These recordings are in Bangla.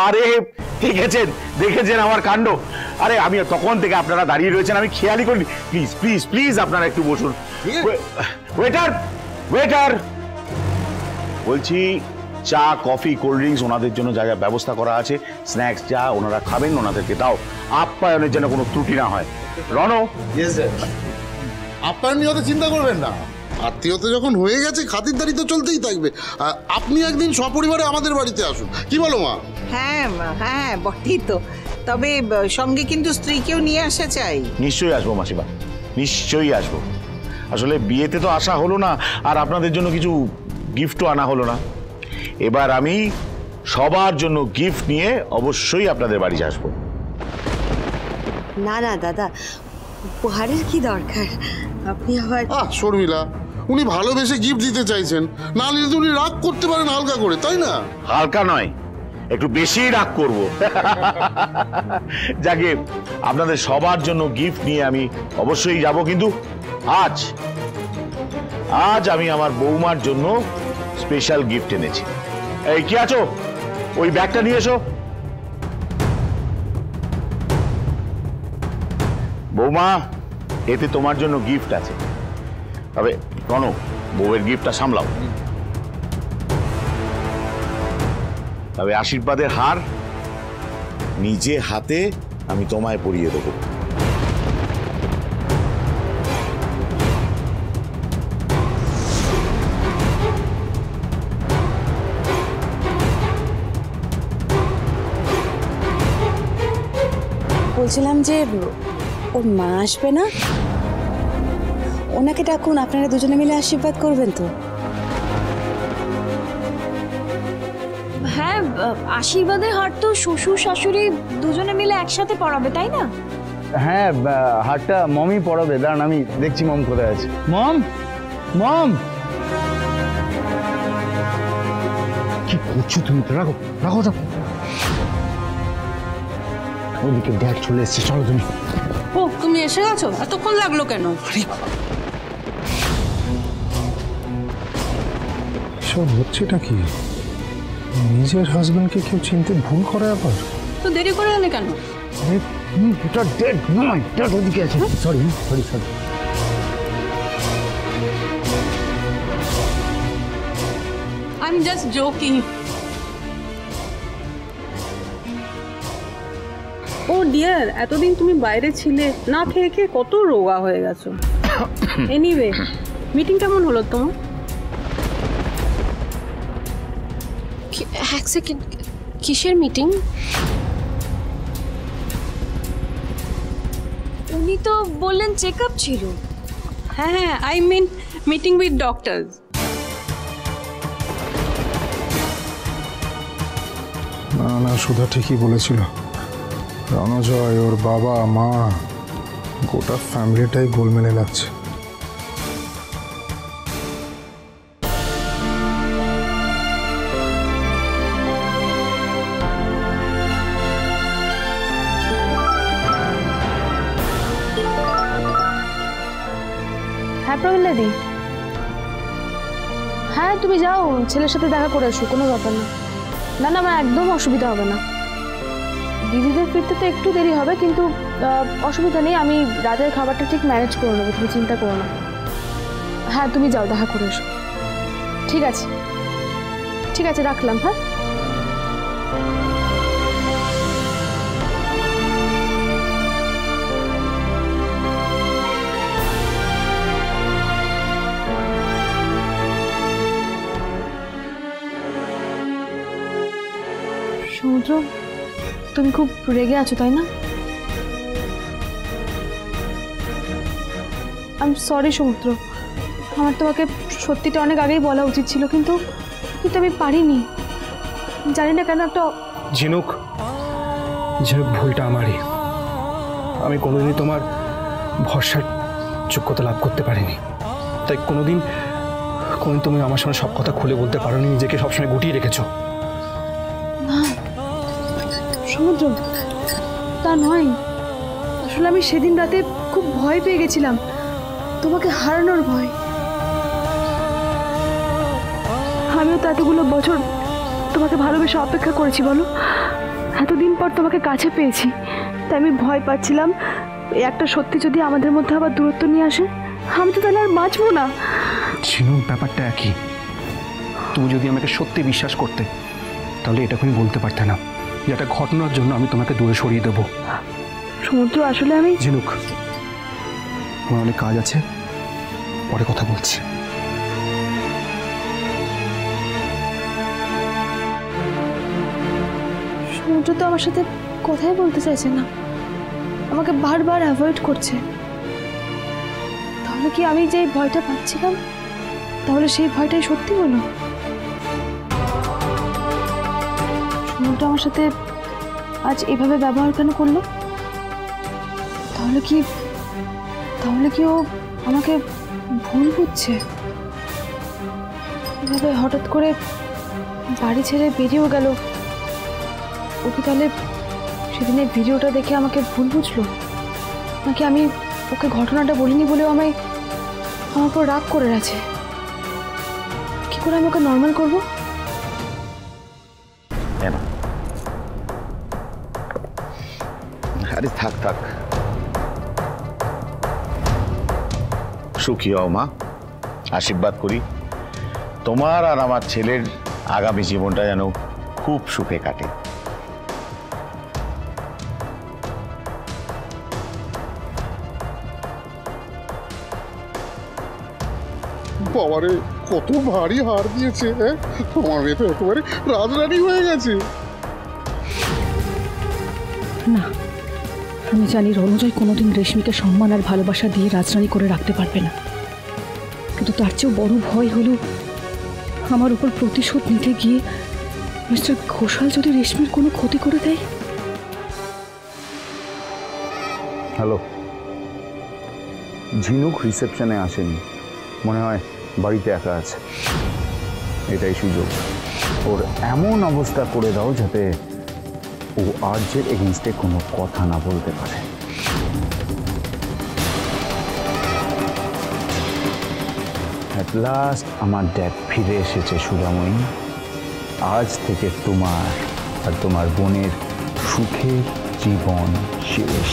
আরে দেখেছেন দেখেছেন আমার কাণ্ড। আরে আমি তখন থেকে আপনারা দাঁড়িয়ে রয়েছেন, আমি খেয়ালই করিনি। প্লিজ প্লিজ প্লিজ আপনারা একটু বসুন। ওয়েটার ওয়েটার বলছি, চা কফি কোল্ড ড্রিঙ্কস ওনাদের জন্য যা যা ব্যবস্থা করা আছে, স্ন্যাক্স যা ওনারা খাবেন ওনাদেরকে দাও, আপ্যায়নের যেন কোনো ত্রুটি না হয়। রনো। আপ্যায়ন নিয়ে চিন্তা করবেন না, আত্মীয়তা যখন হয়ে গেছে খাতিরদারি তো চলতেই থাকবে। আপনি একদিন সপরিবারে আমাদের বাড়িতে আসুন, কি বলো মা? হ্যাঁ হ্যাঁ বটেই তো, তবে সঙ্গে কিন্তু স্ত্রীকেও নিয়ে আসা চাই। নিশ্চয়ই আসবো মাসিমা, নিশ্চয়ই আসবো। আসলে বিয়েতে তো আসা হলো না, আর আপনাদের জন্য কিছু গিফটও আনা হলো না। এবার আমি সবার জন্য গিফট নিয়ে অবশ্যই আপনাদের বাড়ি আসবো। না না দাদা, উপহারের কি দরকার, আপনি আবার। শর্মিলা, উনি ভালোবেসে গিফট দিতে চাইছেন, না নিলে তো উনি রাগ করতে পারেন হালকা করে, তাই না? হালকা নয়, একটু বেশি রাগ করব। যাকে আপনাদের সবার জন্য গিফট নিয়ে আমি অবশ্যই যাব, কিন্তু আজ আজ আমি আমার বৌমার জন্য স্পেশাল গিফট এনেছি। এই কি আছো, ওই ব্যাগটা নিয়ে এসো। বৌমা, এতে তোমার জন্য গিফট আছে। তবে রনো, বউয়ের গিফটটা সামলাও। তবে আশীর্বাদের হার নিজে হাতে আমি তোমায় পরিয়ে দেবো। বলছিলাম যে ওর মা আসবে না, ওনাকে ডাকুন, আপনারা দুজনে মিলে আশীর্বাদ করবেন তো। হ্যাঁ, আশীর্বাদের হার তো শ্বশুর শাশুড়ি দুজনে মিলে একসাথে পড়াবে, তাই না? হ্যাঁ, হারটা মমই পড়াবে। দাঁড়ান, আমি দেখছি মম কোথায় আছে। মম, মম, কি করছো তুমি? রাখো রাখো, ওদিকে ড্যাড চলে এসছে, চলো তুমি। ও, তুমি এসে গেছো? এতক্ষণ লাগলো কেন? সব হচ্ছেটা কি? নিজের হাজবেন্ডকে কেউ চিনতে ভুল করে আবার? তো দেরি করে এলে কেন? এটা ড্যাড নয়, ড্যাড ওদিকে আছে। Sorry sorry sorry. I am just joking. Oh dear, এতদিন তুমি বাইরে ছিলে, না খেয়ে খেয়ে কত রোগা হয়ে গেছো। এনিওয়ে, মিটিং কেমন হলো তোমার? এক সেকেন্ড, কিসের মিটিং? উনি তো বললেন চেক আপ ছিল। হ্যাঁ হ্যাঁ, I mean meeting with doctors. না না, সুধা ঠিকই বলেছিল। রণজয়, ওর বাবা মা, গোটা ফ্যামিলিটাই গোলমেলে লাগছে। হ্যাঁ প্রমিলাদি, হ্যাঁ তুমি যাও, ছেলের সাথে দেখা করে আসো, কোনো ব্যাপার না। না না, আমার একদম অসুবিধা হবে না। দিদিদের ফিরতে তো একটু দেরি হবে, কিন্তু অসুবিধা নেই, আমি রাতের খাবারটা ঠিক ম্যানেজ করে নেবো, তুমি চিন্তা করো না। হ্যাঁ তুমি যাও, দেখা করে এসো। ঠিক আছে ঠিক আছে, রাখলাম। হ্যাঁ, সমুদ্র, তুমি খুব রেগে আছো তাই না? আই এম সরি সমুদ্র, আমার তোমাকে সত্যিটা অনেক আগেই বলা উচিত ছিল, কিন্তু আমি পারিনি। জানি না কেন একটা। ঝিনুক, ভুলটা আমারই। আমি কোনোদিনই তোমার ভরসার যোগ্যতা লাভ করতে পারিনি, তাই কোনোদিন তুমি আমার সামনে সব কথা খুলে বলতে পারোনি, নিজেকে সবসময় গুটিয়ে রেখেছো। সমুদ্র, তা নয়, আসলে আমি সেদিন রাতে খুব ভয় পেয়ে গেছিলাম, তোমাকে হারানোর ভয়। আমিও তো এতগুলো বছর তোমাকে ভালোবেসে অপেক্ষা করেছি, বলো এতদিন পর তোমাকে কাছে পেয়েছি, তাই আমি ভয় পাচ্ছিলাম এই একটা সত্যি যদি আমাদের মধ্যে আবার দূরত্ব নিয়ে আসে, আমি তো তাহলে আর বাঁচবো না। ঝিনুক, ব্যাপারটা একই। তুমি যদি আমাকে সত্যি বিশ্বাস করতে তাহলে এটা তুমি বলতে পারতে না যে একটা ঘটনার জন্য আমি তোমাকে দূরে সরিয়ে দেবো। সমুদ্র, আসলে আমি ঝিনুক, আমার অনেক কাজ আছে, পরে কথা বলছি। সমুদ্র তো আমার সাথে কথাই বলতে চাইছে না, আমাকে বারবার অ্যাভয়েড করছে। তাহলে কি আমি যে ভয়টা পাচ্ছিলাম, তাহলে সেই ভয়টাই সত্যি হলো? সমুদ্র আমার সাথে আজ এভাবে ব্যবহার কেন করলো? তাহলে কি ও আমাকে ভুল বুঝছে? এভাবে হঠাৎ করে বাড়ি ছেড়ে বেরিয়েও গেল। ও কি তাহলে সেদিনের ভিডিওটা দেখে আমাকে ভুল বুঝলো? নাকি আমি ওকে ঘটনাটা বলিনি বলেও আমার উপর রাগ করে আছে? কি করে আমি ওকে নর্মাল করবো? আরে থাক থাক, সুখী হও মা, আশীর্বাদ করি তোমার আর আমার ছেলের আগামী জীবনটা যেন খুব সুখে কাটে। বাবারে, কত ভারী হার দিয়েছে। আমার মেয়ে তো একেবারে রাজরানী হয়ে গেছে। না, আমি জানি রণজয় কোনোদিন রেশমিকে সম্মান আর ভালোবাসা দিয়ে রাজরানী করে রাখতে পারবে না, কিন্তু তার চেয়েও বড় ভয় হলো আমার উপর প্রতিশোধ নিতে গিয়ে মিস্টার ঘোষাল যদি রেশমির কোনো ক্ষতি করে দেয়। হ্যালো, ঝিনুক রিসেপশনে আসেনি, মনে হয় বাড়িতে একা আছে। এটাই সুযোগ, ওর এমন অবস্থা করে দাও যাতে ও আর্যের এগেনস্টে কোনো কথা না বলতে পারে। অ্যাট লাস্ট আমার ড্যাড ফিরে এসেছে সুধাময়ী। আজ থেকে তোমার আর তোমার বোনের সুখের জীবন শেষ।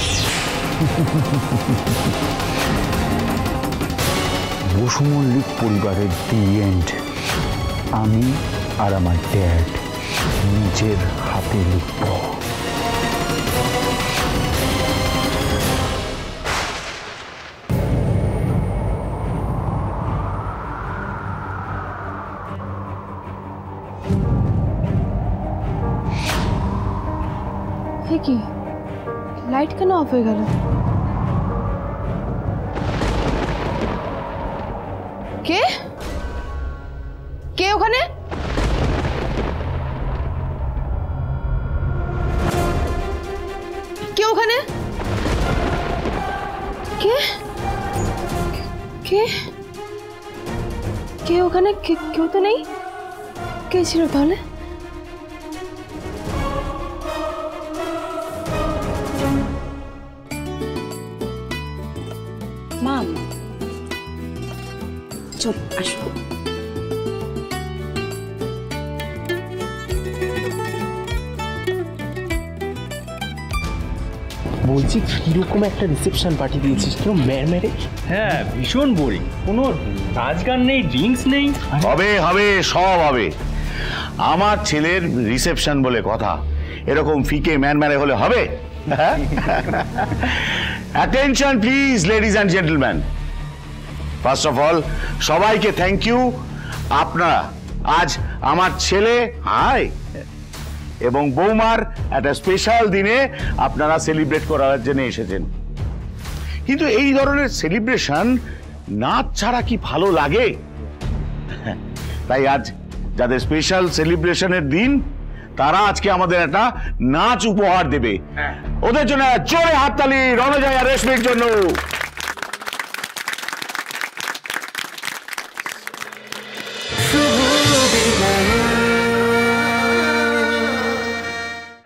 বসু মল্লিক পরিবারের দি এন্ড আমি আর আমার ড্যাড নিজের হাতে লিখব। কি লাইট কেন অফ হয়ে গেল? কে কে ওখানে? কে ওখানে? কে কে কে ওখানে? কেউ তো নেই। কে ছিল তাহলে? মা, চল আসো। বলছি, কিরকম একটা রিসেপশন পার্টি দিয়েছিস, কিরকম ম্যারম্যারে? হ্যাঁ, ভীষণ বোরিং, কোনো নাচ গান নেই, ড্রিঙ্কস নেই। হবে হবে, সব হবে। আমার ছেলের রিসেপশন বলে কথা, এরকম ফিকে ম্যানম্যারে হলে হবে? Attention please ladies and gentleman. First of all সবাইকে থ্যাংক ইউ। আপনারা আজ আমার ছেলে এবং বৌমার একটা স্পেশাল দিনে আপনারা সেলিব্রেট করার জন্য এসেছেন। কিন্তু এই ধরনের সেলিব্রেশন নাচ ছাড়া কি ভালো লাগে? তাই আজ যাদের স্পেশাল সেলিব্রেশনের দিন, তারা আজকে আমাদের একটা নাচ উপহার দেবে। ওদের জন্য জোরে হাততালি রণজয় আর রেশমির জন্য।